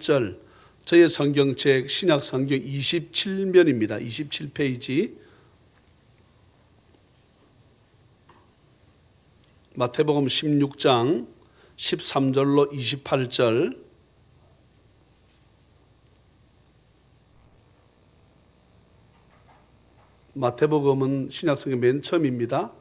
28절, 저의 성경책 신약 성경 27면입니다. 27페이지. 마태복음 16장 13절로 28절. 마태복음은 신약성경 맨 처음입니다.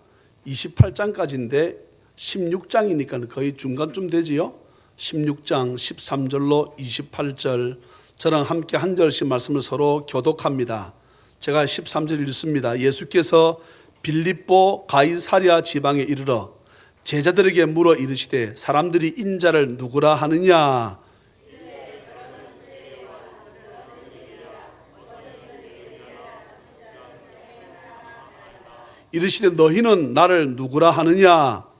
28장까지인데 16장이니까 거의 중간쯤 되지요. 16장 13절로 28절, 저랑 함께 한 절씩 말씀을 서로 교독합니다. 제가 13절 읽습니다. 예수께서 빌립보 가이사랴 지방에 이르러 제자들에게 물어 이르시되 사람들이 인자를 누구라 하느냐? 이르시되 너희는 나를 누구라 하느냐?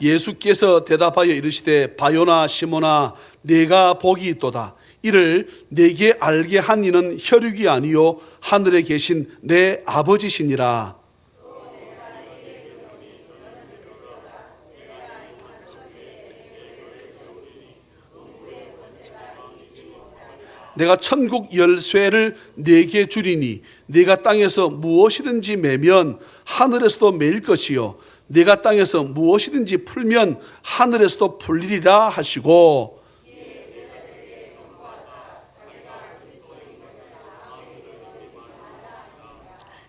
예수께서 대답하여 이르시되 바요나 시몬아 네가 복이 있도다. 이를 네게 알게 한 이는 혈육이 아니요 하늘에 계신 내 아버지시니라. 내가 천국 열쇠를 네게 주리니 네가 땅에서 무엇이든지 매면 하늘에서도 매일 것이요 네가 땅에서 무엇이든지 풀면 하늘에서도 풀리리라 하시고,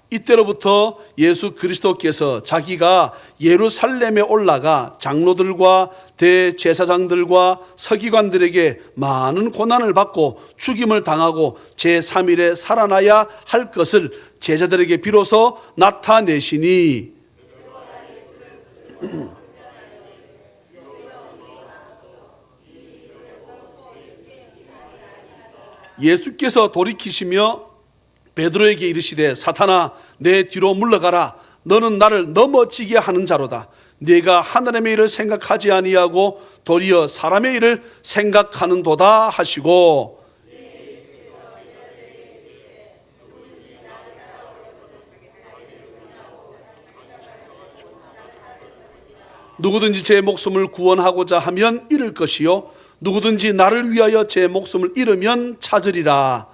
이때로부터 예수 그리스도께서 자기가 예루살렘에 올라가 장로들과 대제사장들과 서기관들에게 많은 고난을 받고 죽임을 당하고 제3일에 살아나야 할 것을 제자들에게 비로소 나타내시니, 예수께서 돌이키시며 베드로에게 이르시되 사탄아 내 뒤로 물러가라. 너는 나를 넘어지게 하는 자로다. 네가 하나님의 일을 생각하지 아니하고 도리어 사람의 일을 생각하는도다 하시고, 누구든지 제 목숨을 구원하고자 하면 잃을 것이요 누구든지 나를 위하여 제 목숨을 잃으면 찾으리라.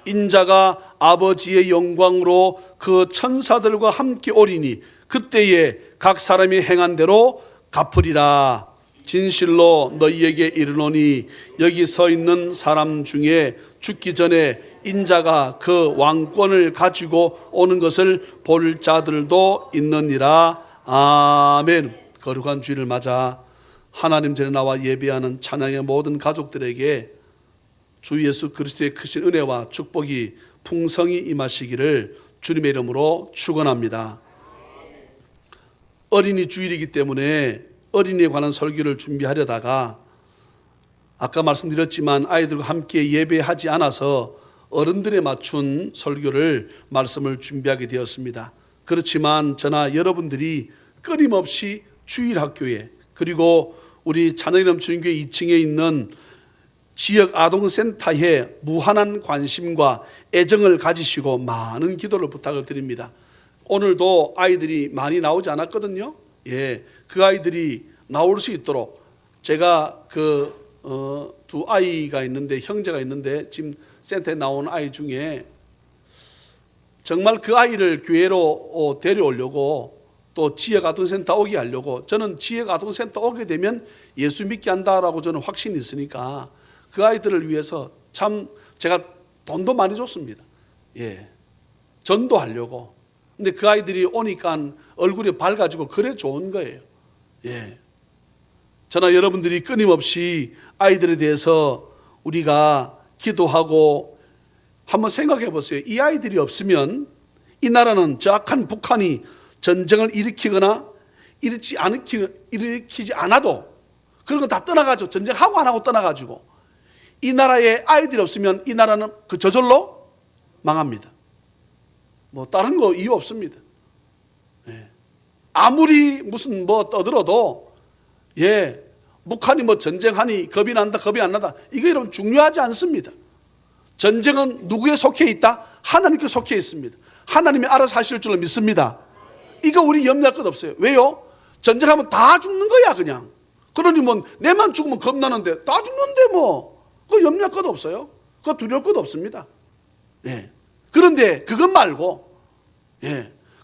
인자가 아버지의 영광으로 그 천사들과 함께 오리니 그때에 각 사람이 행한 대로 갚으리라. 진실로 너희에게 이르노니 여기 서 있는 사람 중에 죽기 전에 인자가 그 왕권을 가지고 오는 것을 볼 자들도 있느니라. 아멘. 거룩한 주일을 맞아 하나님 전에 나와 예배하는 찬양의 모든 가족들에게 주 예수 그리스도의 크신 은혜와 축복이 풍성히 임하시기를 주님의 이름으로 축원합니다. 어린이 주일이기 때문에 어린이에 관한 설교를 준비하려다가 아까 말씀드렸지만 아이들과 함께 예배하지 않아서 어른들에 맞춘 설교를 말씀을 준비하게 되었습니다. 그렇지만 저나 여러분들이 끊임없이 주일학교에 그리고 우리 찬양이 넘치는 교회 2층에 있는 지역 아동센터에 무한한 관심과 애정을 가지시고 많은 기도를 부탁을 드립니다. 오늘도 아이들이 많이 나오지 않았거든요. 그 아이들이 나올 수 있도록 제가 두 아이가 있는데 형제가 있는데 지금 센터에 나온 아이 중에 정말 그 아이를 교회로 데려오려고 또 지역 아동센터 오게 하려고 저는 지역 아동센터 오게 되면 예수 믿게 한다라고 저는 확신이 있으니까 그 아이들을 위해서 참 제가 돈도 많이 줬습니다. 전도하려고. 근데 그 아이들이 오니까 얼굴이 밝아지고 그래 좋은 거예요. 저나 여러분들이 끊임없이 아이들에 대해서 우리가 기도하고 한번 생각해 보세요. 이 아이들이 없으면 이 나라는 저 악한 북한이 전쟁을 일으키거나 일으키지 않아도 그런 거 다 떠나가지고 전쟁하고 안 하고 떠나가지고 이 나라에 아이들이 없으면 이 나라는 그 저절로 망합니다. 뭐 다른 거 이유 없습니다. 아무리 무슨 뭐 떠들어도 북한이 뭐 전쟁하니 겁이 난다, 겁이 안 나다. 이거 여러분 중요하지 않습니다. 전쟁은 누구에 속해 있다? 하나님께 속해 있습니다. 하나님이 알아서 하실 줄로 믿습니다. 이거 우리 염려할 것 없어요. 왜요? 전쟁하면 다 죽는 거야 그냥. 그러니 뭐 내만 죽으면 겁나는데 다 죽는데 뭐 그거 염려할 것 없어요. 그거 두려울 것 없습니다. 예. 그런데 그것 말고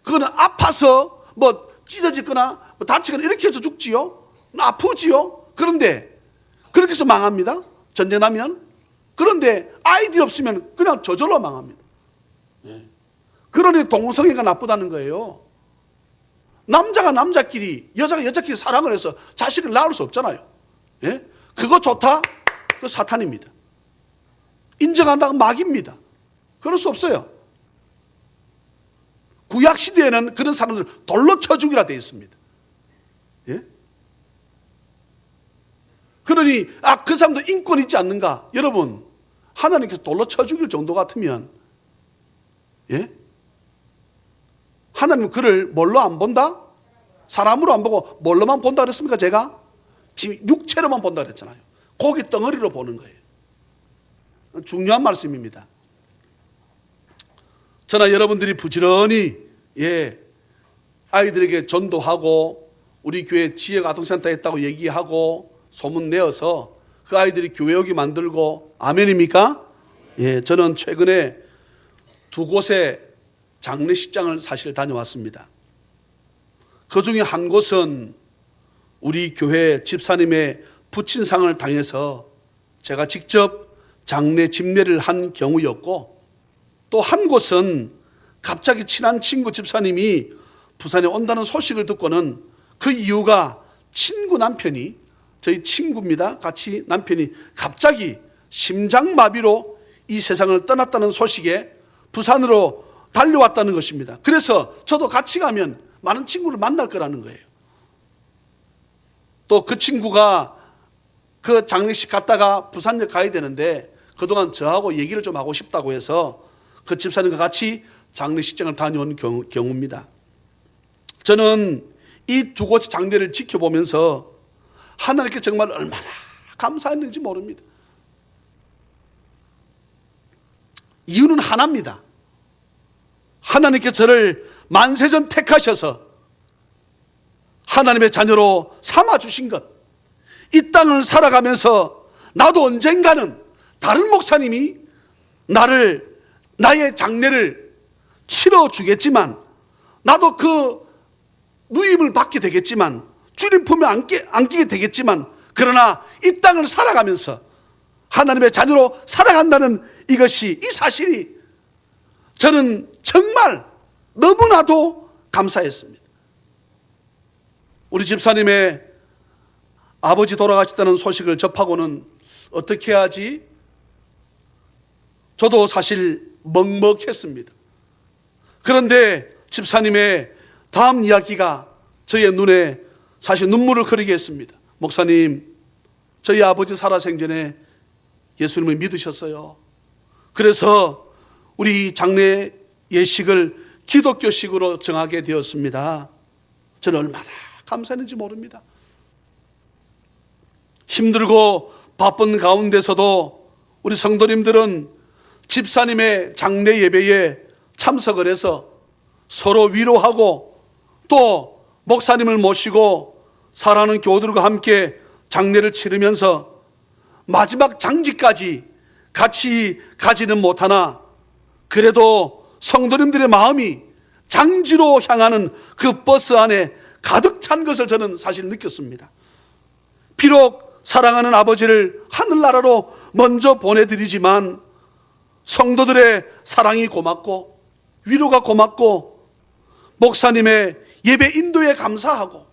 그거는 아파서 뭐 찢어지거나 뭐 다치거나 이렇게 해서 죽지요. 아프지요. 그런데 그렇게 해서 망합니다. 전쟁하면. 그런데 아이들이 없으면 그냥 저절로 망합니다. 그러니 동성애가 나쁘다는 거예요. 남자가 남자끼리, 여자가 여자끼리 사랑을 해서 자식을 낳을 수 없잖아요. 그거 좋다? 그거 사탄입니다. 인정한다고 막입니다. 그럴 수 없어요. 구약 시대에는 그런 사람들 돌로 쳐 죽이라 되어 있습니다. 그러니 그 사람도 인권 있지 않는가? 여러분, 하나님께서 돌로 쳐 죽일 정도 같으면 하나님은 그를 뭘로 안 본다? 사람으로 안 보고 뭘로만 본다 그랬습니까? 제가 지금 육체로만 본다 그랬잖아요. 고기 덩어리로 보는 거예요. 중요한 말씀입니다. 저나 여러분들이 부지런히 아이들에게 전도하고 우리 교회 지역 아동센터 했다고 얘기하고 소문 내어서 그 아이들이 교회 오게 만들고 아멘입니까? 저는 최근에 2곳에 장례식장을 사실 다녀왔습니다. 그 중에 한 곳은 우리 교회 집사님의 부친상을 당해서 제가 직접 장례 집례를 한 경우였고, 또 한 곳은 갑자기 친한 친구 집사님이 부산에 온다는 소식을 듣고는 그 이유가 친구 남편이, 저희 친구입니다. 같이 남편이 갑자기 심장마비로 이 세상을 떠났다는 소식에 부산으로 달려왔다는 것입니다. 그래서 저도 같이 가면 많은 친구를 만날 거라는 거예요. 또 그 친구가 그 장례식 갔다가 부산역 가야 되는데 그동안 저하고 얘기를 좀 하고 싶다고 해서 그 집사님과 같이 장례식장을 다녀온 경우입니다. 저는 이 2곳의 장례를 지켜보면서 하나님께 정말 얼마나 감사했는지 모릅니다. 이유는 하나입니다. 하나님께 저를 만세전 택하셔서 하나님의 자녀로 삼아주신 것, 이 땅을 살아가면서 나도 언젠가는 다른 목사님이 나의 장례를 치러주겠지만, 나도 그 누임을 받게 되겠지만, 주님 품에 안기게 되겠지만, 그러나 이 땅을 살아가면서 하나님의 자녀로 살아간다는 이 사실이 저는 정말 너무나도 감사했습니다. 우리 집사님의 아버지 돌아가셨다는 소식을 접하고는 어떻게 해야지? 저도 사실 먹먹했습니다. 그런데 집사님의 다음 이야기가 저의 눈에 사실 눈물을 흐리게 했습니다. 목사님, 저희 아버지 살아생전에 예수님을 믿으셨어요. 그래서 우리 장례 예식을 기독교식으로 정하게 되었습니다. 저는 얼마나 감사했는지 모릅니다. 힘들고 바쁜 가운데서도 우리 성도님들은 집사님의 장례 예배에 참석을 해서 서로 위로하고, 또 목사님을 모시고 사랑하는 교우들과 함께 장례를 치르면서 마지막 장지까지 같이 가지는 못하나 그래도 성도님들의 마음이 장지로 향하는 그 버스 안에 가득 찬 것을 저는 사실 느꼈습니다. 비록 사랑하는 아버지를 하늘나라로 먼저 보내드리지만 성도들의 사랑이 고맙고 위로가 고맙고 목사님의 예배 인도에 감사하고,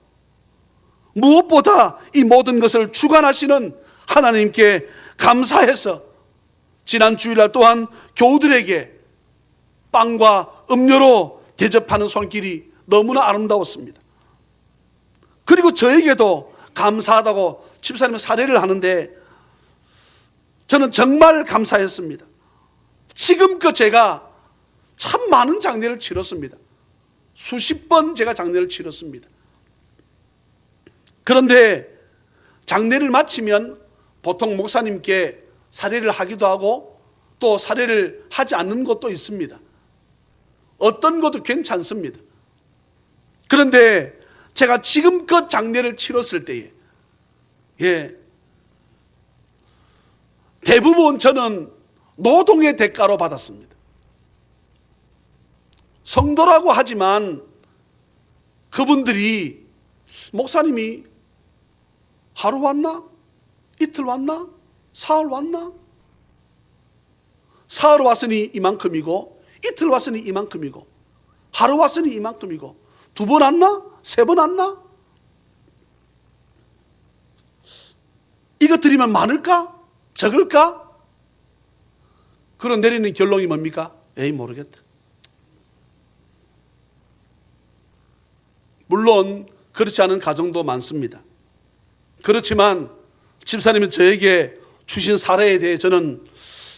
무엇보다 이 모든 것을 주관하시는 하나님께 감사해서 지난 주일날 또한 교우들에게 빵과 음료로 대접하는 손길이 너무나 아름다웠습니다. 그리고 저에게도 감사하다고 집사님은 사례를 하는데 저는 정말 감사했습니다. 지금껏 제가 참 많은 장례를 치렀습니다. 수십 번 제가 장례를 치렀습니다. 그런데 장례를 마치면 보통 목사님께 사례를 하기도 하고 또 사례를 하지 않는 것도 있습니다. 어떤 것도 괜찮습니다. 그런데 제가 지금껏 장례를 치렀을 때에 대부분 저는 노동의 대가로 받았습니다. 성도라고 하지만 그분들이 목사님이 하루 왔나? 이틀 왔나? 사흘 왔나? 사흘 왔으니 이만큼이고 이틀 왔으니 이만큼이고 하루 왔으니 이만큼이고 2번 왔나? 3번 왔나? 이거 드리면 많을까? 적을까? 그런 내리는 결론이 뭡니까? 에이 모르겠다. 물론 그렇지 않은 가정도 많습니다. 그렇지만 집사님은 저에게 주신 사례에 대해 저는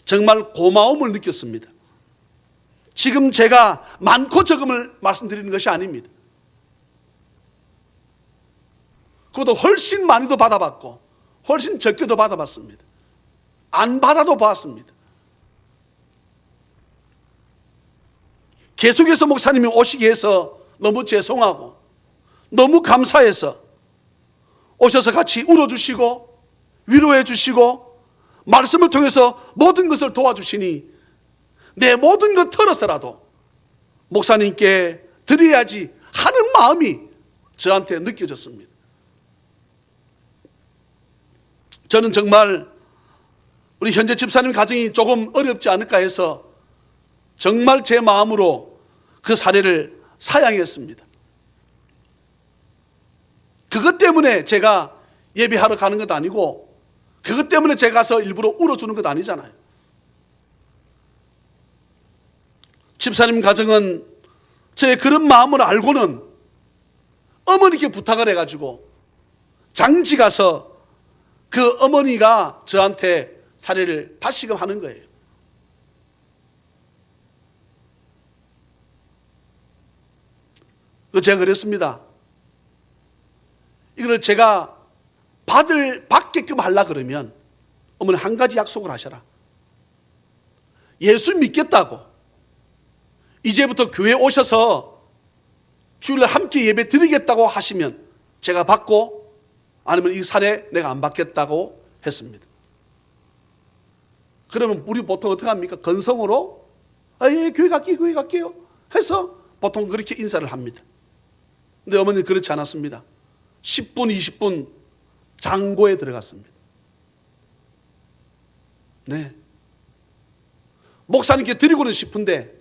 정말 고마움을 느꼈습니다. 지금 제가 많고 적음을 말씀드리는 것이 아닙니다. 그것도 훨씬 많이도 받아봤고 훨씬 적게도 받아봤습니다. 안 받아도 봤습니다. 계속해서 목사님이 오시게 해서 너무 죄송하고 너무 감사해서 오셔서 같이 울어주시고 위로해 주시고 말씀을 통해서 모든 것을 도와주시니 내 모든 것 털어서라도 목사님께 드려야지 하는 마음이 저한테 느껴졌습니다. 저는 정말 우리 현재 집사님 가정이 조금 어렵지 않을까 해서 정말 제 마음으로 그 사례를 사양했습니다. 그것 때문에 제가 예배하러 가는 것도 아니고 그것 때문에 제가 가서 일부러 울어주는 것도 아니잖아요. 집사님 가정은 제 그런 마음을 알고는 어머니께 부탁을 해가지고 장지 가서 그 어머니가 저한테 사례를 다시금 하는 거예요. 제가 그랬습니다. 이걸 제가 받게끔 하려고 그러면 어머니 한 가지 약속을 하셔라. 예수 믿겠다고 이제부터 교회 오셔서 주일날 함께 예배 드리겠다고 하시면 제가 받고 아니면 이 사례 내가 안 받겠다고 했습니다. 그러면 우리 보통 어떻게 합니까? 건성으로 예, 교회 갈게요 해서 보통 그렇게 인사를 합니다. 근데 어머니는 그렇지 않았습니다. 10분, 20분 장고에 들어갔습니다. 네. 목사님께 드리고는 싶은데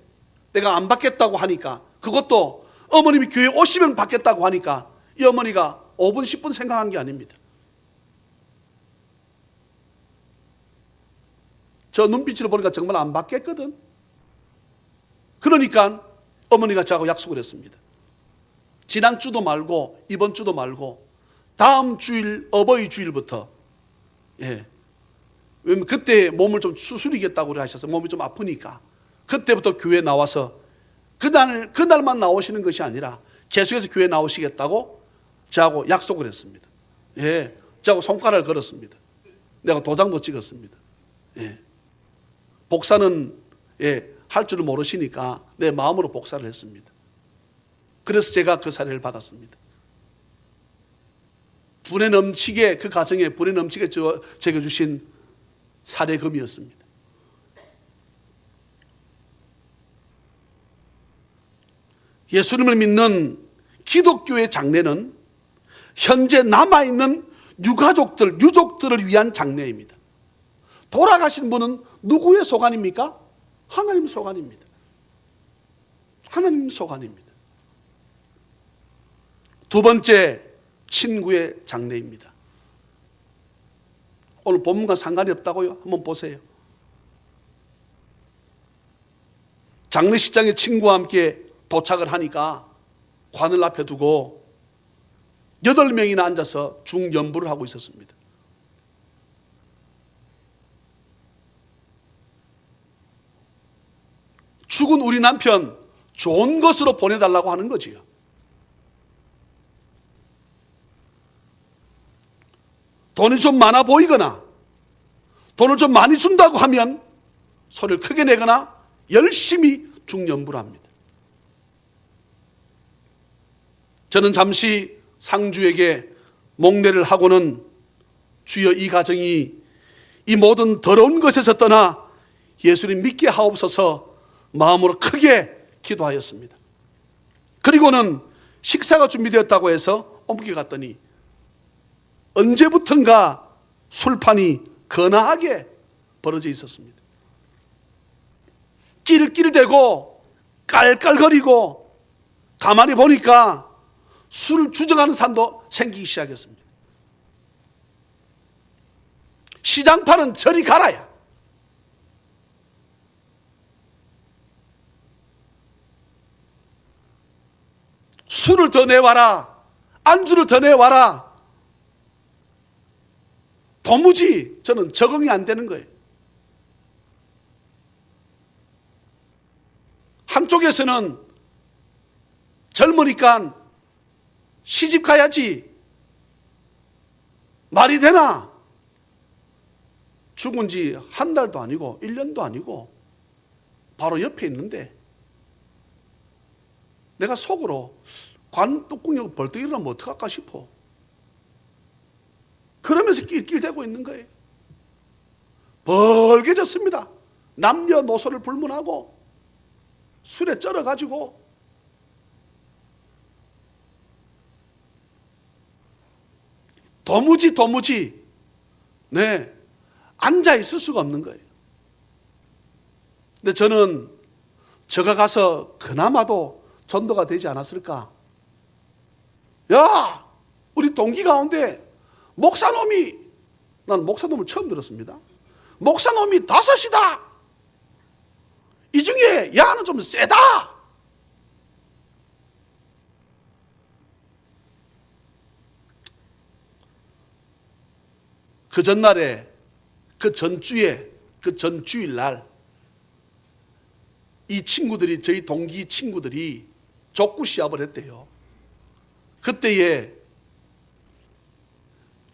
내가 안 받겠다고 하니까 그것도 어머님이 교회 오시면 받겠다고 하니까 이 어머니가 5분, 10분 생각한 게 아닙니다. 저 눈빛으로 보니까 정말 안 받겠거든. 그러니까 어머니가 저하고 약속을 했습니다. 지난 주도 말고 이번 주도 말고 다음 주일 어버이 주일부터 왜냐면 그때 몸을 좀 수술이겠다고 하셔서 몸이 좀 아프니까 그때부터 교회에 나와서 그날만 나오시는 것이 아니라 계속해서 교회에 나오시겠다고 저하고 약속을 했습니다. 저하고 손가락을 걸었습니다. 내가 도장도 찍었습니다. 복사는 할 줄을 모르시니까 내 마음으로 복사를 했습니다. 그래서 제가 그 사례를 받았습니다. 불에 넘치게 그 가정에 불에 넘치게 제게 주신 사례금이었습니다. 예수님을 믿는 기독교의 장례는 현재 남아있는 유족들을 위한 장례입니다. 돌아가신 분은 누구의 소관입니까? 하나님 소관입니다. 하나님 소관입니다. 두 번째, 친구의 장례입니다. 오늘 본문과 상관이 없다고요? 한번 보세요. 장례식장에 친구와 함께 도착을 하니까 관을 앞에 두고 8명이나 앉아서 중연부를 하고 있었습니다. 죽은 우리 남편 좋은 것으로 보내달라고 하는 거지요. 돈이 좀 많아 보이거나 돈을 좀 많이 준다고 하면 소리를 크게 내거나 열심히 중연부합니다. 저는 잠시 상주에게 목례를 하고는 주여 이 가정이 이 모든 더러운 것에서 떠나 예수님 믿게 하옵소서 마음으로 크게 기도하였습니다. 그리고는 식사가 준비되었다고 해서 옮겨갔더니 언제부턴가 술판이 거나하게 벌어져 있었습니다. 낄낄대고 깔깔거리고 가만히 보니까 술을 주정하는 사람도 생기기 시작했습니다. 시장판은 저리 가라야. 술을 더 내와라. 안주를 더 내와라. 도무지 저는 적응이 안 되는 거예요. 한쪽에서는 젊으니까 시집 가야지. 말이 되나? 죽은 지 한 달도 아니고 1년도 아니고 바로 옆에 있는데 내가 속으로 관 뚜껑이 벌떡 일어나면 어떡할까 싶어. 그러면서 낄낄대고 있는 거예요. 벌게졌습니다. 남녀노소를 불문하고 술에 쩔어가지고 도무지 앉아 있을 수가 없는 거예요. 근데 저는 저가 가서 그나마도 전도가 되지 않았을까? 야, 우리 동기 가운데 목사놈이, 난 목사놈을 처음 들었습니다. 목사놈이 5이다. 이 중에 야는 좀 세다. 그 전날에, 그 전주에, 그 전주일 날, 이 친구들이, 저희 동기 친구들이 족구 시합을 했대요. 그때에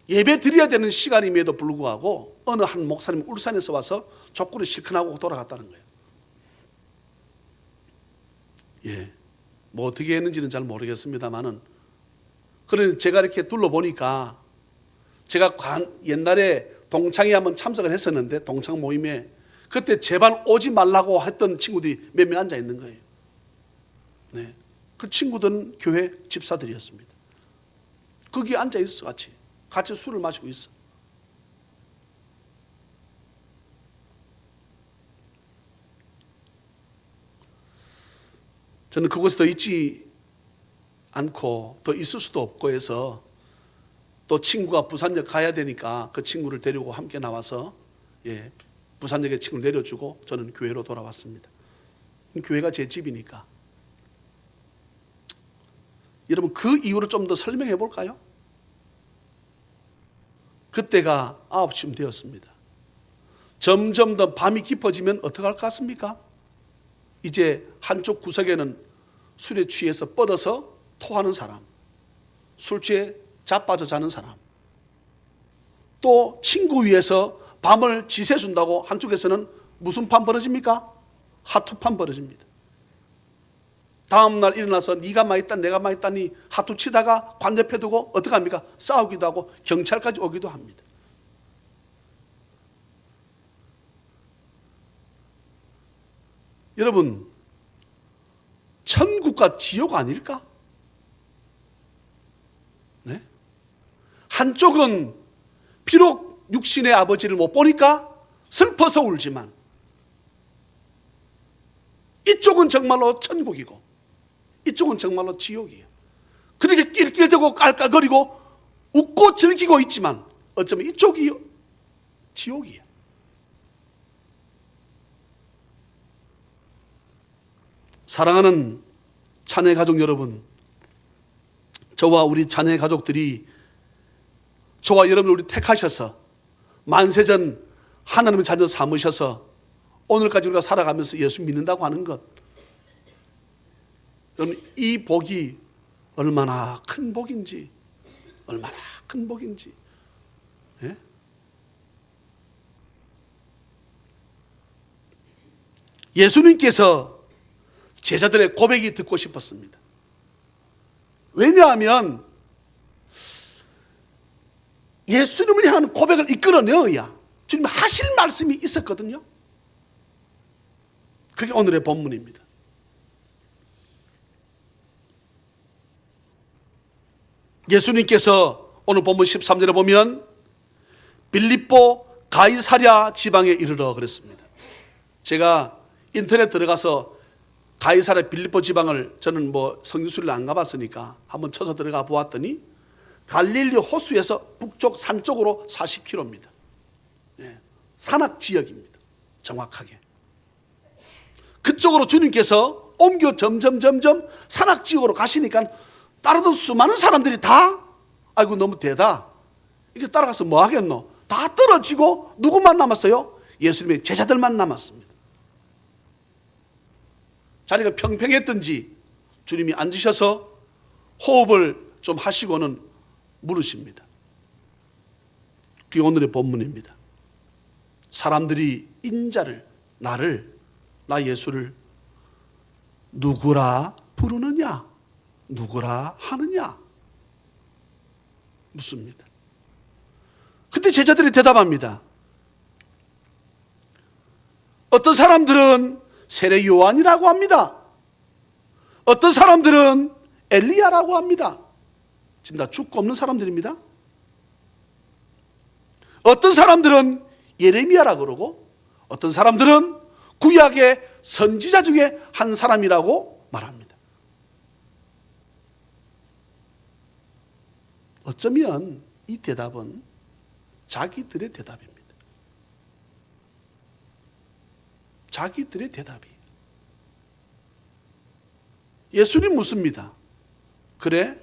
예배 드려야 되는 시간임에도 불구하고 어느 한 목사님 울산에서 와서 족구를 실컷 하고 돌아갔다는 거예요. 예, 뭐 어떻게 했는지는 잘 모르겠습니다만은, 그러니 제가 이렇게 둘러보니까 제가 옛날에 동창회 한번 참석을 했었는데, 동창 모임에 그때 제발 오지 말라고 했던 친구들이 몇 명 앉아 있는 거예요. 네, 그 친구들은 교회 집사들이었습니다. 거기 앉아 있어 같이 술을 마시고 있어. 저는 그곳에 더 있지 않고 더 있을 수도 없고 해서 또 친구가 부산역 가야 되니까 그 친구를 데리고 함께 나와서 부산역에 친구를 내려주고 저는 교회로 돌아왔습니다. 교회가 제 집이니까. 여러분, 그 이유를 좀 더 설명해 볼까요? 그때가 9시쯤 되었습니다. 점점 더 밤이 깊어지면 어떻게 할 것 같습니까? 이제 한쪽 구석에는 술에 취해서 뻗어서 토하는 사람, 술 취해 자빠져 자는 사람, 또 친구 위해서 밤을 지새준다고 한쪽에서는 무슨 판 벌어집니까? 하투판 벌어집니다. 다음날 일어나서 네가 많이 했다 내가 많이 했다니 하투 치다가 관대표 두고 어떻게 합니까? 싸우기도 하고 경찰까지 오기도 합니다. 여러분, 천국과 지옥 아닐까? 네? 한쪽은 비록 육신의 아버지를 못 보니까 슬퍼서 울지만 이쪽은 정말로 천국이고 이쪽은 정말로 지옥이에요. 그렇게 낄낄대고 깔깔거리고 웃고 즐기고 있지만 어쩌면 이쪽이 지옥이에요. 사랑하는 자녀 가족 여러분, 저와 우리 자녀 가족들이, 저와 여러분을 우리 택하셔서 만세전 하나님의 자녀 삼으셔서 오늘까지 우리가 살아가면서 예수 믿는다고 하는 것, 여러분, 이 복이 얼마나 큰 복인지, 얼마나 큰 복인지. 예? 예수님께서 제자들의 고백이 듣고 싶었습니다. 왜냐하면 예수님을 향한 고백을 이끌어내어야 주님 하실 말씀이 있었거든요. 그게 오늘의 본문입니다. 예수님께서 오늘 본문 13절에 보면 빌립보 가이사랴 지방에 이르러 그랬습니다. 제가 인터넷 들어가서 가이사랴 빌립보 지방을 저는 성지순례를 안 가봤으니까 한번 쳐서 들어가 보았더니 갈릴리 호수에서 북쪽 산 쪽으로 40km입니다. 산악 지역입니다. 정확하게. 그쪽으로 주님께서 옮겨 점점 산악 지역으로 가시니까 따르던 수많은 사람들이 다 아이고 너무 대다. 이게 따라가서 뭐 하겠노? 다 떨어지고 누구만 남았어요? 예수님의 제자들만 남았습니다. 자리가 평평했던지 주님이 앉으셔서 호흡을 좀 하시고는 물으십니다. 그게 오늘의 본문입니다. 사람들이 인자를, 나 예수를 누구라 부르느냐? 누구라 하느냐? 묻습니다. 그때 제자들이 대답합니다. 어떤 사람들은 세례 요한이라고 합니다. 어떤 사람들은 엘리야라고 합니다. 지금 다 죽고 없는 사람들입니다. 어떤 사람들은 예레미야라고 그러고 어떤 사람들은 구약의 선지자 중에 한 사람이라고 말합니다. 어쩌면 이 대답은 자기들의 대답입니다. 자기들의 대답이에요. 예수님 묻습니다. 그래?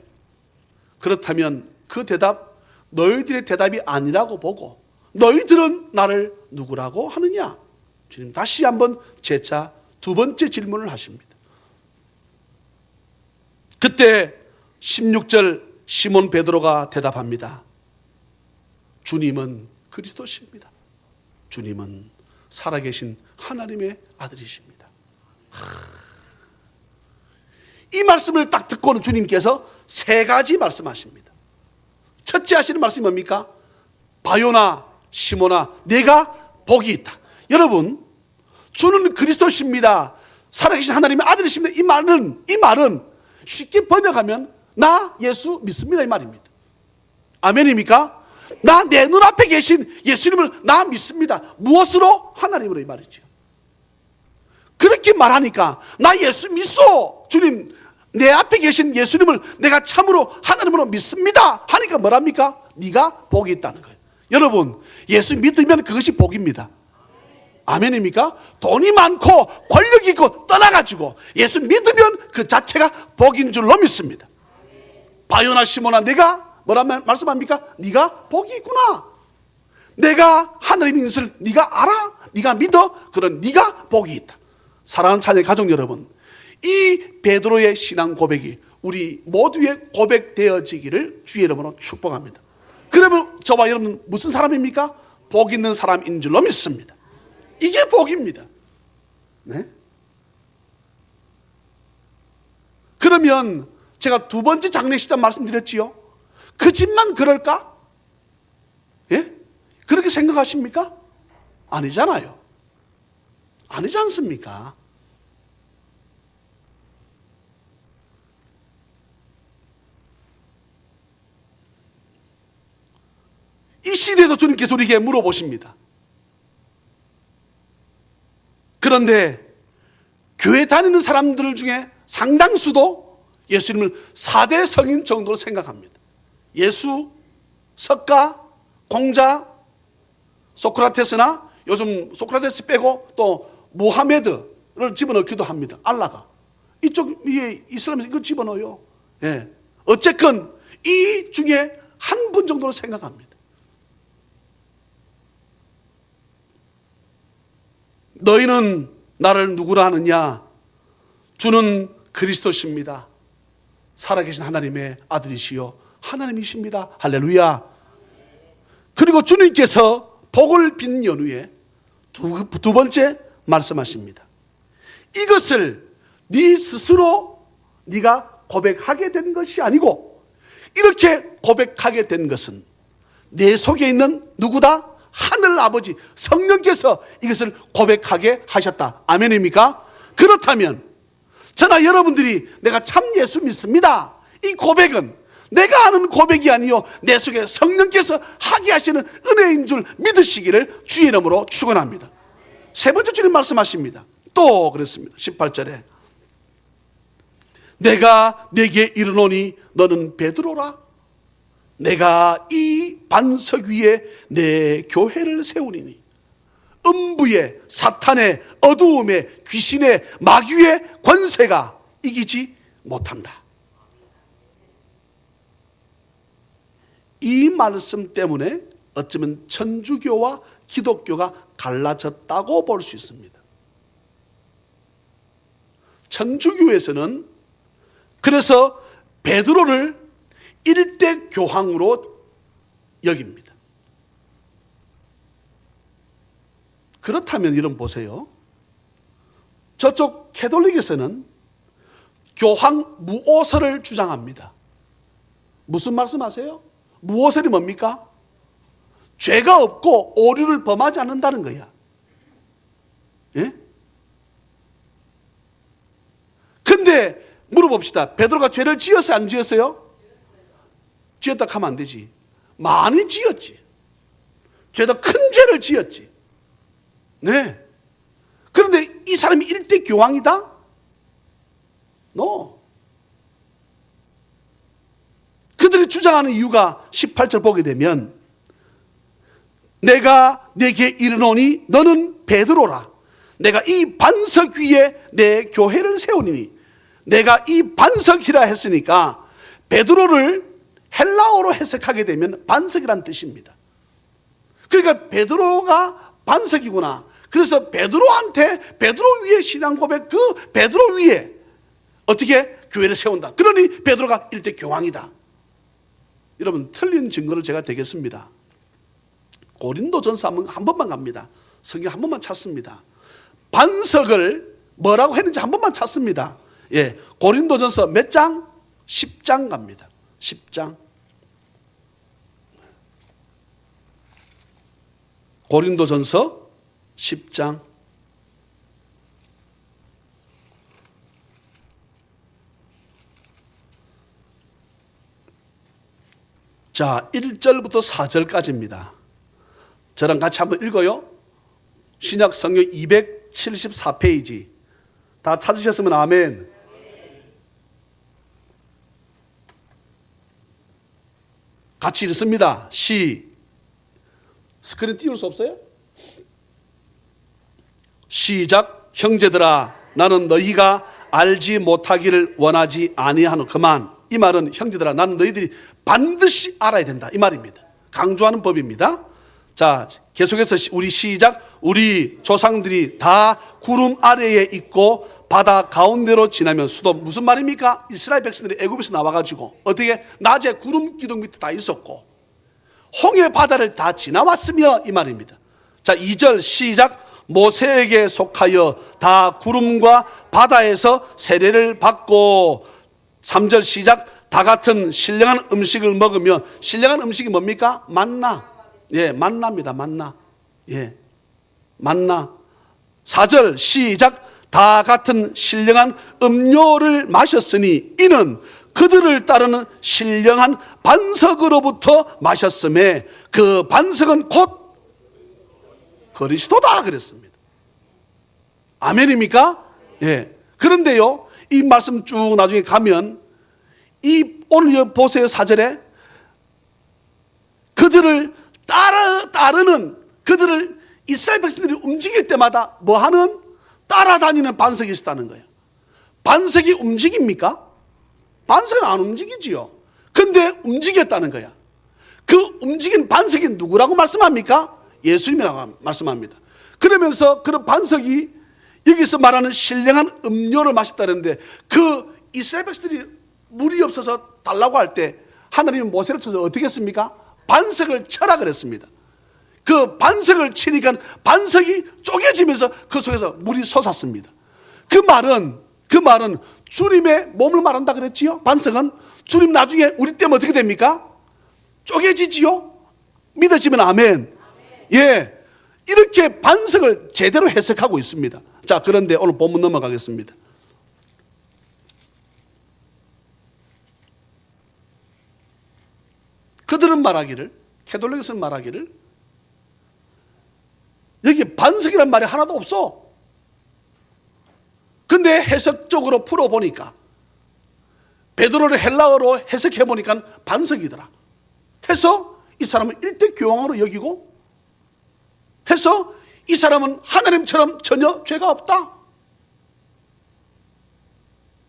그렇다면 그 대답 너희들의 대답이 아니라고 보고 너희들은 나를 누구라고 하느냐? 주님 다시 한번 재차 두 번째 질문을 하십니다. 그때 16절 시몬 베드로가 대답합니다. 주님은 그리스도십니다. 주님은 살아계신 하나님의 아들이십니다. 이 말씀을 딱 듣고는 주님께서 세 가지 말씀하십니다. 첫째 하시는 말씀이 뭡니까? 바요나 시몬아 내가 복이 있다. 여러분 주는 그리스도십니다. 살아계신 하나님의 아들이십니다. 이 말은 쉽게 번역하면 나 예수 믿습니다 이 말입니다. 아멘입니까? 나 내 눈앞에 계신 예수님을 나 믿습니다. 무엇으로? 하나님으로 이 말이죠. 그렇게 말하니까 나 예수 믿소. 주님 내 앞에 계신 예수님을 내가 참으로 하나님으로 믿습니다 하니까 뭐랍니까? 네가 복이 있다는 거예요. 여러분 예수 믿으면 그것이 복입니다. 아멘입니까? 돈이 많고 권력이 있고 떠나가지고 예수 믿으면 그 자체가 복인 줄로 믿습니다. 바요나 시몬아 내가 뭐라 말씀합니까? 네가 복이 있구나. 내가 하나님의 인수를 네가 알아? 네가 믿어? 그런 네가 복이 있다. 사랑하는 자녀 가족 여러분, 이 베드로의 신앙 고백이 우리 모두의 고백되어지기를 주의 이름으로 축복합니다. 그러면 저와 여러분은 무슨 사람입니까? 복 있는 사람인 줄로 믿습니다. 이게 복입니다. 네? 그러면 제가 두 번째 장례식장 말씀드렸지요. 그 집만 그럴까? 예? 그렇게 생각하십니까? 아니잖아요. 아니지 않습니까? 이 시대에도 주님께서 우리에게 물어보십니다. 그런데 교회 다니는 사람들 중에 상당수도 예수님을 4대 성인 정도로 생각합니다. 예수, 석가, 공자, 소크라테스나 요즘 소크라테스 빼고 또 무하메드를 집어넣기도 합니다. 알라가. 이쪽 위에 이슬람에서 이거 집어넣어요. 예. 어쨌건 이 중에 한 분 정도로 생각합니다. 너희는 나를 누구라 하느냐? 주는 그리스도십니다. 살아계신 하나님의 아들이시요 하나님이십니다. 할렐루야. 그리고 주님께서 복을 빈 연후에 두 번째 말씀하십니다. 이것을 네 스스로 네가 고백하게 된 것이 아니고 이렇게 고백하게 된 것은 내 속에 있는 누구다? 하늘 아버지 성령께서 이것을 고백하게 하셨다. 아멘입니까? 그렇다면 저나 여러분들이 내가 참 예수 믿습니다, 이 고백은 내가 하는 고백이 아니요 내 속에 성령께서 하게 하시는 은혜인 줄 믿으시기를 주의 이름으로 축원합니다. 세 번째 주님 말씀하십니다. 또 그랬습니다. 18절에 내가 네게 이르노니 너는 베드로라. 내가 이 반석 위에 내 교회를 세우리니 음부의 사탄의 어두움의 귀신의 마귀의 권세가 이기지 못한다. 이 말씀 때문에 어쩌면 천주교와 기독교가 갈라졌다고 볼 수 있습니다. 천주교에서는 그래서 베드로를 일대 교황으로 여깁니다. 그렇다면 이런 보세요. 저쪽 캐톨릭에서는 교황 무오설을 주장합니다. 무슨 말씀하세요? 무오설이 뭡니까? 죄가 없고 오류를 범하지 않는다는 거야. 예? 근데 물어봅시다. 베드로가 죄를 지었어요? 안 지었어요? 지었다 하면 안 되지. 많이 지었지. 죄도 큰 죄를 지었지. 네. 그런데 이 사람이 일대 교황이다? No. 그들이 주장하는 이유가 18절 보게 되면 내가 네게 이르노니 너는 베드로라. 내가 이 반석 위에 내 교회를 세우리니. 내가 이 반석이라 했으니까 베드로를 헬라어로 해석하게 되면 반석이란 뜻입니다. 그러니까 베드로가 반석이구나. 그래서 베드로한테 베드로 위에 신앙 고백, 그 베드로 위에 어떻게 교회를 세운다. 그러니 베드로가 일대 교황이다. 여러분 틀린 증거를 제가 대겠습니다. 고린도전서 한 번만 갑니다. 성경 한 번만 찾습니다. 반석을 뭐라고 했는지 한 번만 찾습니다. 예, 고린도전서 몇 장? 10장 갑니다. 10장. 고린도전서 10장. 자, 1절부터 4절까지입니다. 저랑 같이 한번 읽어요. 신약 성경 274페이지. 다 찾으셨으면 아멘. 같이 읽습니다. 스크린 띄울 수 없어요? 시작. 형제들아, 나는 너희가 알지 못하기를 원하지 아니하노. 그만. 이 말은 형제들아, 나는 너희들이 반드시 알아야 된다, 이 말입니다. 강조하는 법입니다. 자, 계속해서 우리 시작. 우리 조상들이 다 구름 아래에 있고 바다 가운데로 지나면 수도. 무슨 말입니까? 이스라엘 백성들이 애굽에서 나와가지고 어떻게 낮에 구름 기둥 밑에 다 있었고 홍해 바다를 다 지나왔으며, 이 말입니다. 자, 2절 시작. 모세에게 속하여 다 구름과 바다에서 세례를 받고. 3절 시작. 다 같은 신령한 음식을 먹으며. 신령한 음식이 뭡니까? 만나. 예, 만나입니다. 만나. 예, 만나. 4절 시작. 다 같은 신령한 음료를 마셨으니 이는 그들을 따르는 신령한 반석으로부터 마셨음에 그 반석은 곧 그리스도다 그랬습니다. 아멘입니까? 예. 그런데요, 이 말씀 쭉 나중에 가면 오늘 보세요. 4절에 그들을 따르는, 그들을 이스라엘 백성들이 움직일 때마다 뭐하는? 따라다니는 반석이 있었다는 거예요. 반석이 움직입니까? 반석은 안 움직이지요. 근데 움직였다는 거야. 그 움직인 반석이 누구라고 말씀합니까? 예수님이라고 말씀합니다. 그러면서 그런 반석이 여기서 말하는 신령한 음료를 마셨다는데, 그 이스라엘 백성들이 물이 없어서 달라고 할 때 하나님은 모세를 통해서 어떻게 했습니까? 반석을 쳐라 그랬습니다. 그 반석을 치니까 반석이 쪼개지면서 그 속에서 물이 솟았습니다. 그 말은 주님의 몸을 말한다 그랬지요. 반석은 주님 나중에 우리 때문에 어떻게 됩니까? 쪼개지지요. 믿어지면 아멘. 예, 이렇게 반석을 제대로 해석하고 있습니다. 자, 그런데 오늘 본문 넘어가겠습니다. 그들은 말하기를, 캐톨릭에서는 말하기를, 여기 반석이란 말이 하나도 없어. 근데 해석적으로 풀어보니까, 베드로를 헬라어로 해석해보니까 반석이더라. 해서 이 사람은 일대교황으로 여기고, 해서 이 사람은 하나님처럼 전혀 죄가 없다.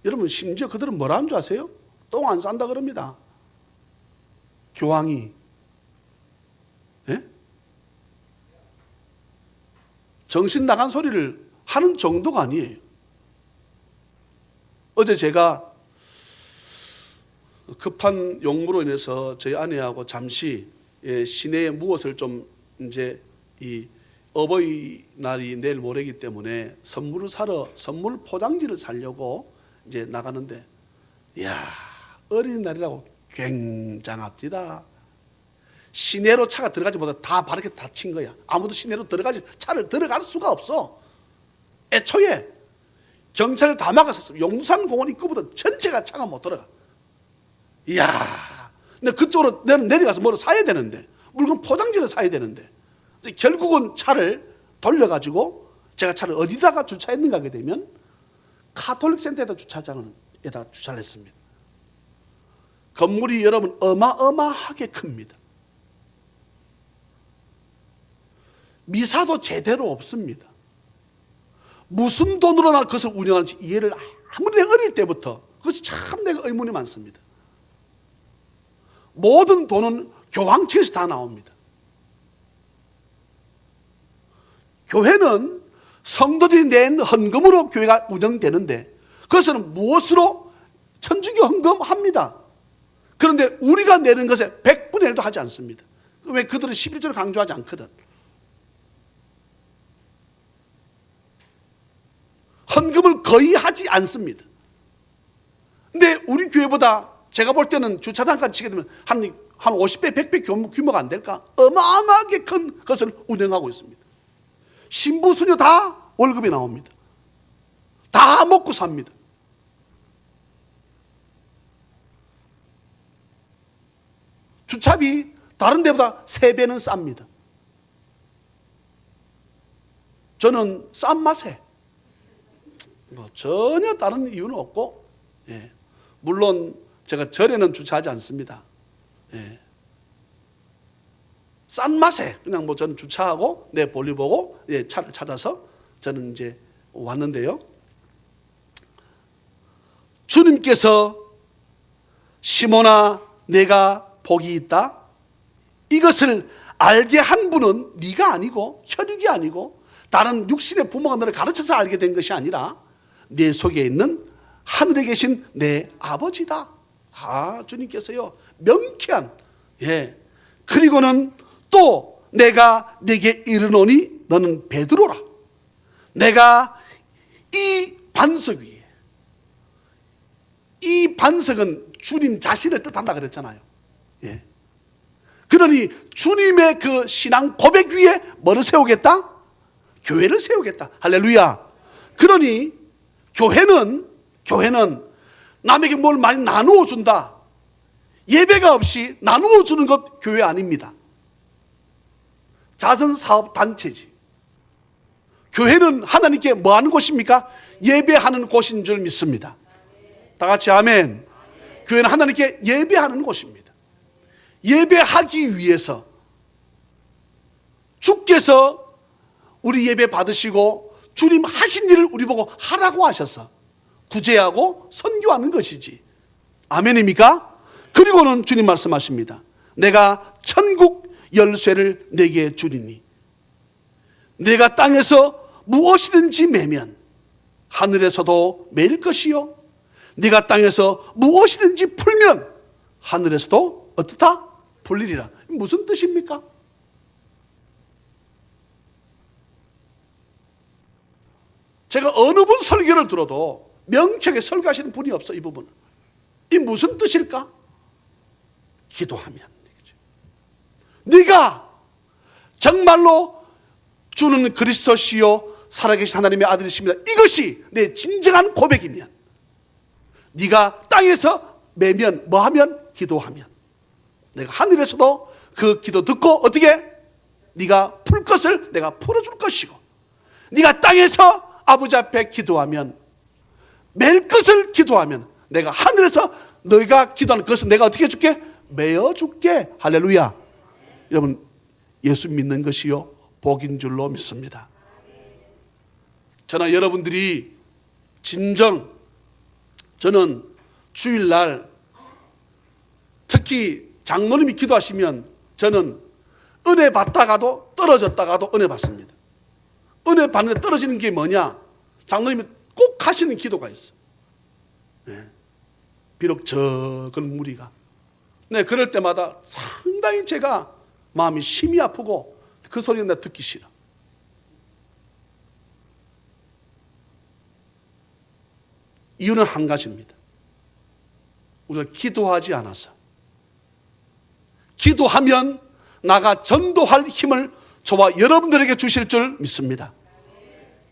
여러분, 심지어 그들은 뭐라 하는 줄 아세요? 똥 안 싼다 그럽니다. 교황이. 예? 정신 나간 소리를 하는 정도가 아니에요. 어제 제가 급한 용무로 인해서 저희 아내하고 잠시 시내에 무엇을 좀 이제 이 어버이날이 내일 모레이기 때문에 선물을 사러 선물 포장지를 사려고 이제 나가는데, 이야, 어린이날이라고 굉장합니다. 시내로 차가 들어가지 못해 다 바르게 닫힌 거야. 아무도 시내로 차를 들어갈 수가 없어. 애초에 경찰을 다 막았었어요. 용산공원 입구부터 전체가 차가 못 들어가. 이야, 근데 그쪽으로 내려가서 뭐를 사야 되는데, 물건 포장지를 사야 되는데, 결국은 차를 돌려가지고 제가 차를 어디다가 주차했는가 하게 되면 카톨릭 센터에다 주차장에다 주차를 했습니다. 건물이 여러분 어마어마하게 큽니다. 미사도 제대로 없습니다. 무슨 돈으로 나 그것을 운영하는지 이해를 아무리 내가 어릴 때부터, 그것이 참 내가 의문이 많습니다. 모든 돈은 교황청에서 다 나옵니다. 교회는 성도들이 낸 헌금으로 교회가 운영되는데, 그것은 무엇으로? 천주교 헌금합니다. 그런데 우리가 내는 것에 100분의 1도 하지 않습니다. 왜? 그들은 11조를 강조하지 않거든. 헌금을 거의 하지 않습니다. 근데 우리 교회보다 제가 볼 때는 주차장까지 치게 되면 한 50배, 100배 규모가 안 될까? 어마어마하게 큰 것을 운영하고 있습니다. 신부, 수녀 다 월급이 나옵니다. 다 먹고 삽니다. 주차비 다른 데보다 3배는 쌉니다. 저는 싼 맛에 전혀 다른 이유는 없고, 예. 물론 제가 절에는 주차하지 않습니다. 예. 싼 맛에 그냥 저는 주차하고 내 볼일 보고 차를 찾아서 저는 이제 왔는데요. 주님께서 시몬아, 내가 복이 있다, 이것을 알게 한 분은 네가 아니고 혈육이 아니고 다른 육신의 부모가 너를 가르쳐서 알게 된 것이 아니라 내 속에 있는 하늘에 계신 내 아버지다. 주님께서요, 명쾌한, 예. 그리고는 또 내가 네게 이르노니 너는 베드로라. 내가 이 반석 위에, 이 반석은 주님 자신을 뜻한다 그랬잖아요. 예. 그러니 주님의 그 신앙 고백 위에 뭐를 세우겠다? 교회를 세우겠다. 할렐루야. 그러니 교회는 남에게 뭘 많이 나누어 준다. 예배가 없이 나누어 주는 것 교회 아닙니다. 자선사업단체지. 교회는 하나님께 뭐 하는 곳입니까? 예배하는 곳인 줄 믿습니다. 다 같이 아멘. 교회는 하나님께 예배하는 곳입니다. 예배하기 위해서 주께서 우리 예배 받으시고 주님 하신 일을 우리 보고 하라고 하셔서 구제하고 선교하는 것이지. 아멘입니까? 그리고는 주님 말씀하십니다. 내가 천국 열쇠를 내게 주리니 내가 땅에서 무엇이든지 매면 하늘에서도 매일 것이요, 내가 땅에서 무엇이든지 풀면 하늘에서도 어떻다? 풀리리라. 무슨 뜻입니까? 제가 어느 분 설교를 들어도 명쾌하게 설교하시는 분이 없어. 이 부분은. 이 무슨 뜻일까? 기도하면. 네가 정말로 주는 그리스도시요 살아계신 하나님의 아들이십니다. 이것이 내 진정한 고백이면, 네가 땅에서 매면 뭐하면? 기도하면 내가 하늘에서도 그 기도 듣고 어떻게? 네가 풀 것을 내가 풀어줄 것이고, 네가 땅에서 아버지 앞에 기도하면, 맬 것을 기도하면 내가 하늘에서 너희가 기도하는 것을 내가 어떻게 해줄게? 메어줄게. 할렐루야. 여러분, 예수 믿는 것이요 복인 줄로 믿습니다. 저는 여러분들이 저는 주일날 특히 장로님이 기도하시면 저는 은혜 받다가도 떨어졌다가도 은혜 받습니다. 은혜 받는데 떨어지는 게 뭐냐? 장로님이 꼭 하시는 기도가 있어. 네. 비록 적은 무리가. 네, 그럴 때마다 상당히 제가 마음이 심이 아프고 그 소리는 내가 듣기 싫어. 이유는 한 가지입니다. 우리가 기도하지 않아서. 기도하면 나가 전도할 힘을 저와 여러분들에게 주실 줄 믿습니다.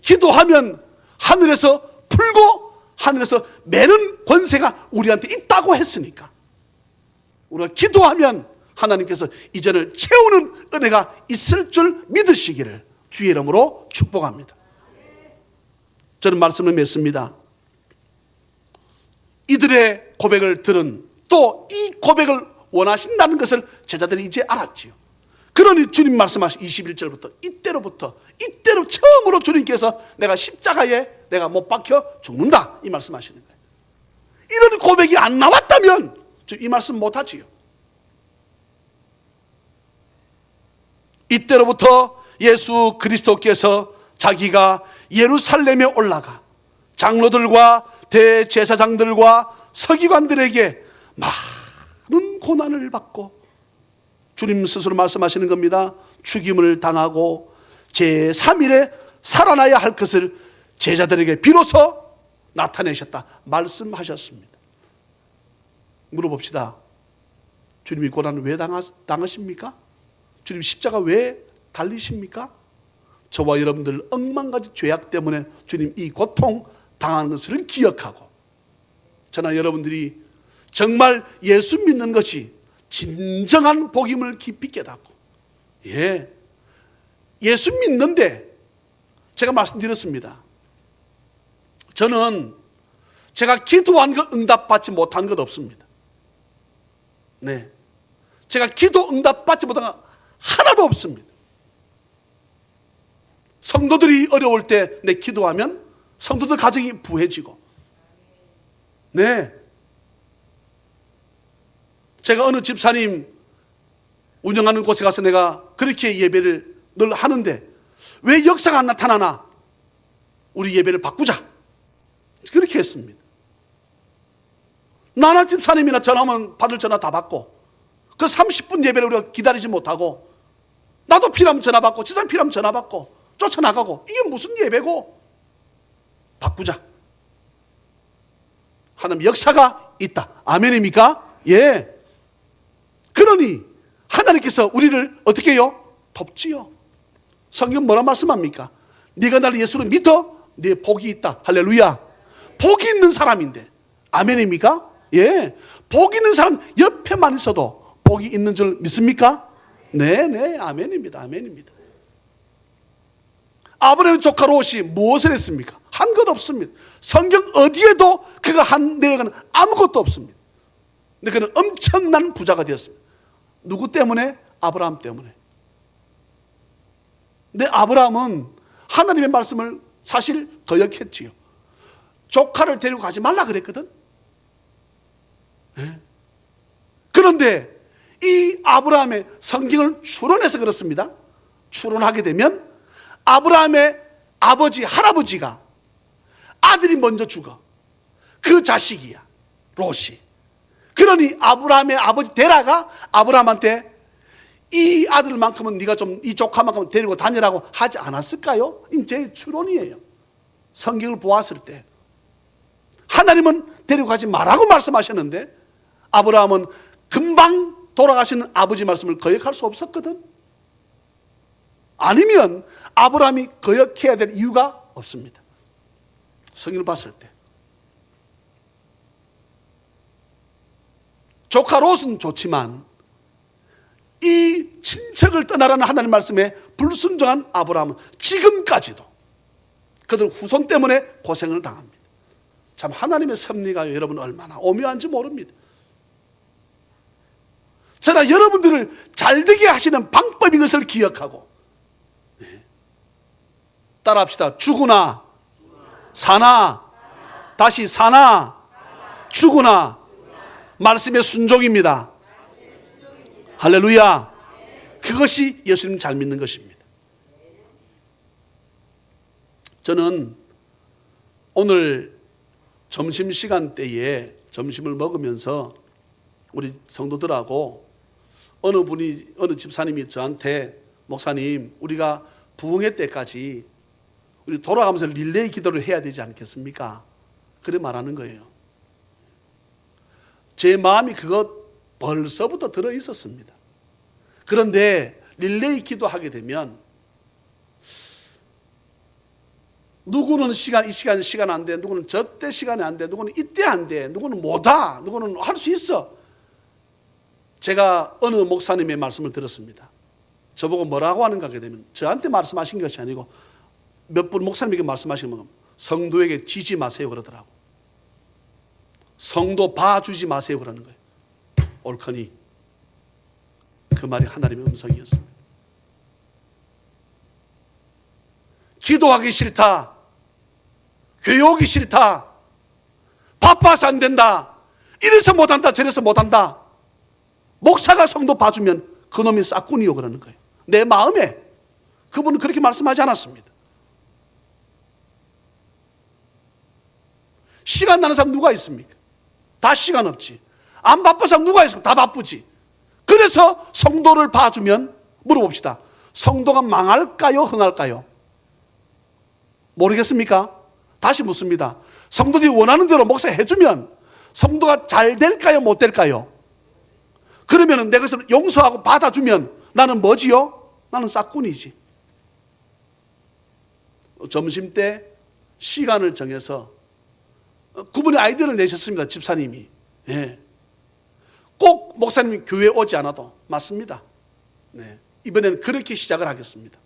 기도하면 하늘에서 풀고 하늘에서 매는 권세가 우리한테 있다고 했으니까, 우리가 기도하면 하나님께서 이전을 채우는 은혜가 있을 줄 믿으시기를 주의 이름으로 축복합니다. 저는 말씀을 맺습니다. 이들의 고백을 들은, 또 이 고백을 원하신다는 것을 제자들이 이제 알았지요. 그러니 주님 말씀하신 21절부터 이때로 처음으로 주님께서 내가 십자가에 내가 못 박혀 죽는다 이 말씀하시는 거예요. 이런 고백이 안 나왔다면 이 말씀 못하지요. 이때로부터 예수 그리스도께서 자기가 예루살렘에 올라가 장로들과 대제사장들과 서기관들에게 많은 고난을 받고, 주님 스스로 말씀하시는 겁니다. 죽임을 당하고 제3일에 살아나야 할 것을 제자들에게 비로소 나타내셨다 말씀하셨습니다. 물어봅시다. 주님이 고난을 왜 당하십니까? 주님 십자가 왜 달리십니까? 저와 여러분들 억만가지 죄악 때문에 주님 이 고통 당하는 것을 기억하고, 저나 여러분들이 정말 예수 믿는 것이 진정한 복임을 깊이 깨닫고, 예수 믿는데 제가 말씀드렸습니다. 저는 제가 기도한 것 응답받지 못한 것 없습니다. 네, 제가 기도 응답받지 못한 것 하나도 없습니다. 성도들이 어려울 때 내 기도하면 성도들 가정이 부해지고, 네, 제가 어느 집사님 운영하는 곳에 가서 내가 그렇게 예배를 늘 하는데 왜 역사가 안 나타나나? 우리 예배를 바꾸자. 그렇게 했습니다. 나나 집사님이나 전화하면 받을 전화 다 받고, 그 30분 예배를 우리가 기다리지 못하고, 나도 필요하면 전화 받고 집사님 필요하면 전화 받고 쫓아나가고, 이게 무슨 예배고? 바꾸자. 하나님 역사가 있다. 아멘입니까? 예. 그러니 하나님께서 우리를 어떻게 해요? 돕지요. 성경 뭐라 말씀합니까? 네가 나를 예수로 믿어? 네 복이 있다. 할렐루야. 복이 있는 사람인데, 아멘입니까? 예. 복 있는 사람 옆에만 있어도 복이 있는 줄 믿습니까? 네, 아멘입니다. 아멘입니다. 아브라함의 조카 롯이 무엇을 했습니까? 한 것 없습니다. 성경 어디에도 그가 한 내용은 아무것도 없습니다. 근데 그는 엄청난 부자가 되었습니다. 누구 때문에? 아브라함 때문에. 근데 아브라함은 하나님의 말씀을 사실 거역했지요. 조카를 데리고 가지 말라 그랬거든. 네. 그런데 이 아브라함의 성경을 추론해서 그렇습니다. 추론하게 되면 아브라함의 아버지, 할아버지가 아들이 먼저 죽어. 그 자식이야, 롯이. 그러니 아브라함의 아버지 데라가 아브라함한테 이 아들만큼은 네가 좀 이 조카만큼은 데리고 다니라고 하지 않았을까요? 제 추론이에요. 성경을 보았을 때 하나님은 데리고 가지 말라고 말씀하셨는데 아브라함은 금방 돌아가시는 아버지 말씀을 거역할 수 없었거든. 아니면 아브라함이 거역해야 될 이유가 없습니다. 성경을 봤을 때 조카 롯은 좋지만 이 친척을 떠나라는 하나님 말씀에 불순종한 아브라함은 지금까지도 그들 후손 때문에 고생을 당합니다. 참 하나님의 섭리가 여러분 얼마나 오묘한지 모릅니다. 저나 여러분들을 잘되게 하시는 방법인 것을 기억하고 따라합시다. 죽으나 사나 다시 사나 죽으나 말씀의 순종입니다. 할렐루야. 그것이 예수님 잘 믿는 것입니다. 저는 오늘 점심시간 때에 점심을 먹으면서 우리 성도들하고 어느 집사님이 저한테 목사님 우리가 부흥회 때까지 우리 돌아가면서 릴레이 기도를 해야 되지 않겠습니까? 그래 말하는 거예요. 제 마음이 그것 벌써부터 들어 있었습니다. 그런데 릴레이 기도하게 되면 누구는 이 시간 안 돼, 누구는 저때 시간이 안 돼, 누구는 이때 안 돼, 누구는 못하, 누구는 할 수 있어. 제가 어느 목사님의 말씀을 들었습니다. 저보고 뭐라고 하는가 하게 되면 저한테 말씀하신 것이 아니고 몇 분 목사님에게 말씀하시면 성도에게 지지 마세요 그러더라고. 성도 봐주지 마세요 그러는 거예요. 옳거니 그 말이 하나님의 음성이었습니다. 기도하기 싫다, 교회 오기 싫다, 바빠서 안 된다, 이래서 못한다 저래서 못한다, 목사가 성도 봐주면 그놈이 싹군이요 그러는 거예요. 내 마음에 그분은 그렇게 말씀하지 않았습니다. 시간 나는 사람 누가 있습니까? 다 시간 없지. 안 바쁜 사람 누가 있습니까? 다 바쁘지. 그래서 성도를 봐주면 물어봅시다. 성도가 망할까요? 흥할까요? 모르겠습니까? 다시 묻습니다. 성도들이 원하는 대로 목사 해주면 성도가 잘 될까요? 못 될까요? 그러면 내 것을 용서하고 받아주면 나는 뭐지요? 나는 싹군이지. 점심 때 시간을 정해서 그분의 아이디어를 내셨습니다. 집사님이. 예. 꼭 목사님이 교회 오지 않아도 맞습니다. 네. 이번에는 그렇게 시작을 하겠습니다.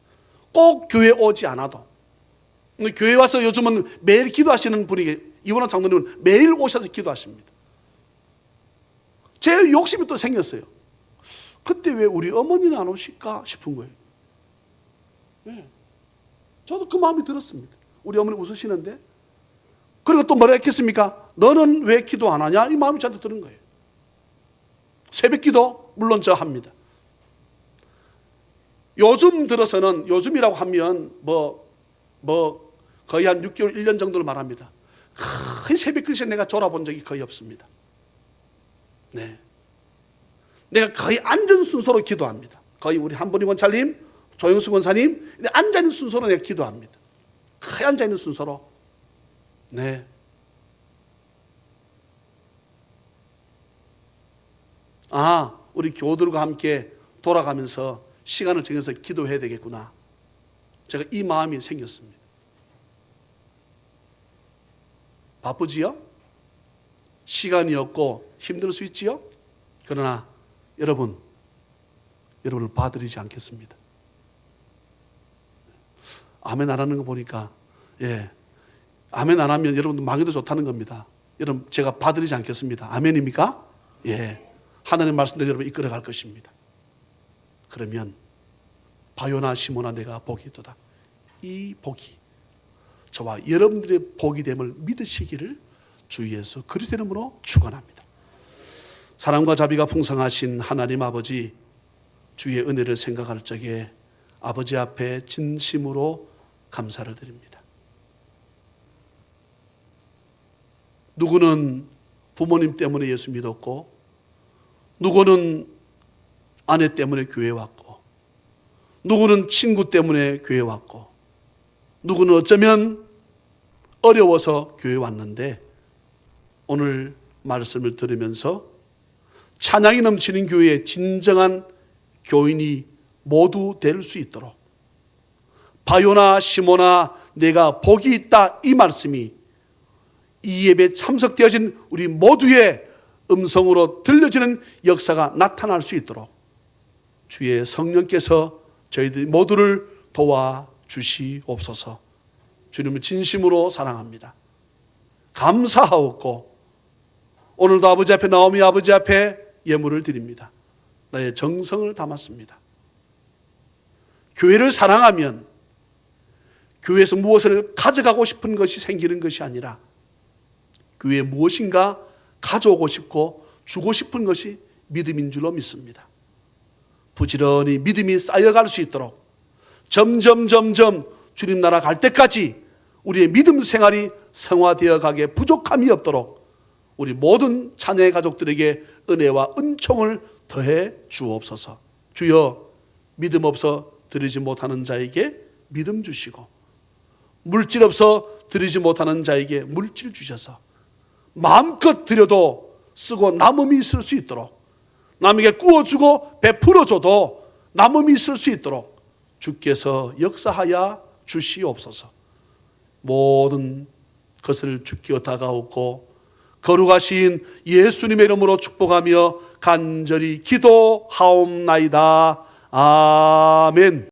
꼭 교회 오지 않아도. 교회 와서 요즘은 매일 기도하시는 분이 이원호 장로님은 매일 오셔서 기도하십니다. 제 욕심이 또 생겼어요. 그때 왜 우리 어머니는 안 오실까 싶은 거예요. 네. 저도 그 마음이 들었습니다. 우리 어머니 웃으시는데. 그리고 또 뭐라 했겠습니까? 너는 왜 기도 안 하냐? 이 마음이 저한테 드는 거예요. 새벽 기도 물론 저 합니다. 요즘 들어서는 요즘이라고 하면 거의 한 6개월 1년 정도를 말합니다. 거의 새벽 기도에 내가 졸아본 적이 거의 없습니다. 네. 내가 거의 앉은 순서로 기도합니다. 거의 우리 한분희 권찰님, 조영수 권사님 앉아있는 순서로 내가 기도합니다. 거의 앉아있는 순서로. 네. 우리 교우들과 함께 돌아가면서 시간을 정해서 기도해야 되겠구나. 제가 이 마음이 생겼습니다. 바쁘지요? 시간이 없고 힘들 수 있지요? 그러나 여러분을 봐드리지 않겠습니다. 아멘 안 하는 거 보니까 아멘 안 하면 여러분도 망해도 좋다는 겁니다. 여러분 제가 봐드리지 않겠습니다. 아멘입니까? 예. 하나님 말씀대로 여러분 이끌어갈 것입니다. 그러면 바요나 시모나 내가 복이 있도다. 이 복이 저와 여러분들의 복이 됨을 믿으시기를 주 예수 그리스도 이름으로 축원합니다. 사랑과 자비가 풍성하신 하나님 아버지, 주의 은혜를 생각할 적에 아버지 앞에 진심으로 감사를 드립니다. 누구는 부모님 때문에 예수 믿었고, 누구는 아내 때문에 교회 왔고, 누구는 친구 때문에 교회 왔고, 누구는 어쩌면 어려워서 교회 왔는데, 오늘 말씀을 들으면서 찬양이 넘치는 교회의 진정한 교인이 모두 될 수 있도록, 바요나 시모나 내가 복이 있다, 이 말씀이 이 예배에 참석되어진 우리 모두의 음성으로 들려지는 역사가 나타날 수 있도록 주의 성령께서 저희들 모두를 도와주시옵소서. 주님을 진심으로 사랑합니다. 감사하옵고 오늘도 아버지 앞에 나오며 아버지 앞에 예물을 드립니다. 나의 정성을 담았습니다. 교회를 사랑하면 교회에서 무엇을 가져가고 싶은 것이 생기는 것이 아니라 교회에 무엇인가 가져오고 싶고 주고 싶은 것이 믿음인 줄로 믿습니다. 부지런히 믿음이 쌓여갈 수 있도록 점점 주님 나라 갈 때까지 우리의 믿음 생활이 성화되어 가게 부족함이 없도록 우리 모든 자녀의 가족들에게 은혜와 은총을 더해 주옵소서. 주여, 믿음 없어 드리지 못하는 자에게 믿음 주시고 물질 없어 드리지 못하는 자에게 물질 주셔서 마음껏 드려도 쓰고 남음이 있을 수 있도록, 남에게 구워주고 베풀어줘도 남음이 있을 수 있도록 주께서 역사하여 주시옵소서. 모든 것을 주께 다가오고 거룩하신 예수님의 이름으로 축복하며 간절히 기도하옵나이다. 아멘.